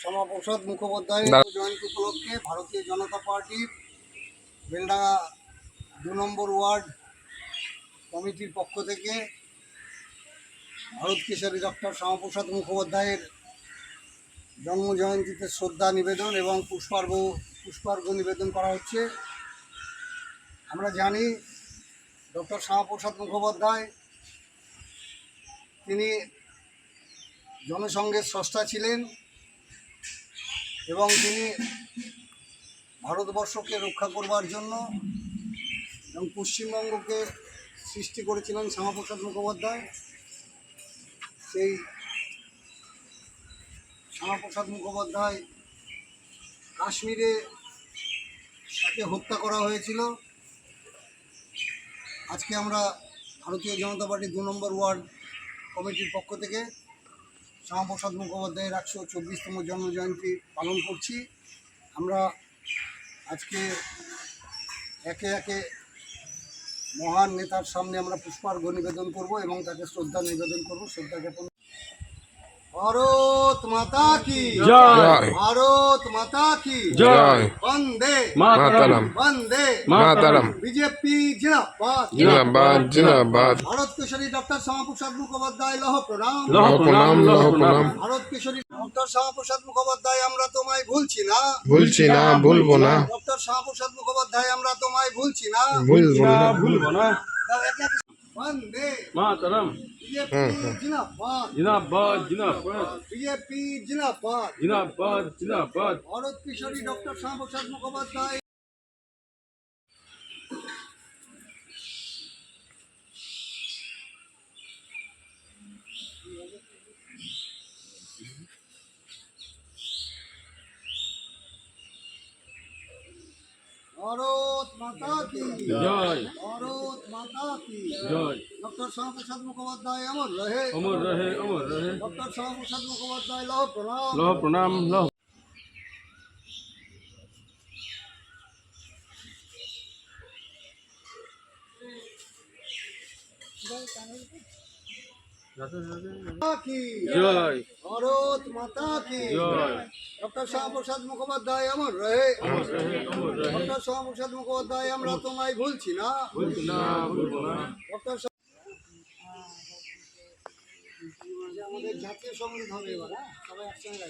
শ্যামাপ্রসাদ মুখোপাধ্যায়ের জয়ন্তী উপলক্ষে ভারতীয় জনতা পার্টির বেলডাঙ্গা 2 নম্বর ওয়ার্ড কমিটির পক্ষ থেকে ভারত কেশরী ডক্টর শ্যামাপ্রসাদ মুখোপাধ্যায়ের জন্মজয়ন্তীতে শ্রদ্ধা নিবেদন এবং পুষ্পার্ঘ্য নিবেদন করা হচ্ছে। আমরা জানি ডক্টর শ্যামাপ্রসাদ মুখোপাধ্যায় তিনি জনসংঘের স্রষ্টা ছিলেন এবং তিনি ভারতবর্ষকে রক্ষা করবার জন্য এবং পশ্চিমবঙ্গকে সৃষ্টি করেছিলেন শ্যামাপ্রসাদ মুখোপাধ্যায়। সেই শ্যামাপ্রসাদ মুখোপাধ্যায় কাশ্মীরে তাকে হত্যা করা হয়েছিল। আজকে আমরা ভারতীয় জনতা পার্টি 2 নম্বর ওয়ার্ড কমিটির পক্ষ থেকে শ্যামাপ্রসাদ মুখোপাধ্যায়ের 124তম জন্মজয়ন্তী পালন করছি। আমরা আজকে একে একে মহান নেতার সামনে আমরা পুষ্পার্ঘ্য নিবেদন করব এবং তাকে শ্রদ্ধা নিবেদন করব। শ্রদ্ধা জ্ঞাপন। ভারত মাতা কি জয়, ভারত মাতা কি জয়, বন্দে মাতরম, বন্দে মাতরম, বিজেপি জিন্দাবাদ, জিন্দাবাদ, জিন্দাবাদ। ভারত কেশরী ডক্টর শ্যামাপ্রসাদ মুখোপাধ্যায় লহ প্রণাম, লহ প্রণাম, লহ প্রণাম। ভারত কেশরী ডক্টর শ্যামাপ্রসাদ মুখোপাধ্যায় আমরা তোমায় ভুলছি না, ভুলছি না, ভুলবো না। ডক্টর শ্যামাপ্রসাদ মুখোপাধ্যায় আমরা তোমায় ভুলছি না, ভুলবো না, ভুলবো না। বন্দে মাতরম, জিন্দাবাদ, জিন্দাবাদ, জিন্দাবাদ, বিজেপি জিন্দাবাদ, জিন্দাবাদ, জিন্দাবাদ। ভারত কেশরী ডক্টর শ্যামাপ্রসাদ মুখোপাধ্যায়। ভারত মাতা কি জয়, ভারত মাতা কি জয়। ডক্টর শ্যামাপ্রসাদ মুখোপাধ্যায় অমর রহে, অমর রহে, অমর রহে। ডক্টর শ্যামাপ্রসাদ মুখোপাধ্যায় লহ প্রণাম, লহ প্রণাম, লহ। জয়, ভারত মাতা কি জয়। ডক্টর শ্যামাপ্রসাদ মুখোপাধ্যায় অমর রহে, অমর রহে, অমর রহে। ডক্টর শ্যামাপ্রসাদ মুখোপাধ্যায় আমরা তোমায় ভুলছি না, ভুলছি না, ভুলবো না। ডক্টর আমাদের জাতীয় সঙ্গীত হবে এবার, সবাই একসঙ্গে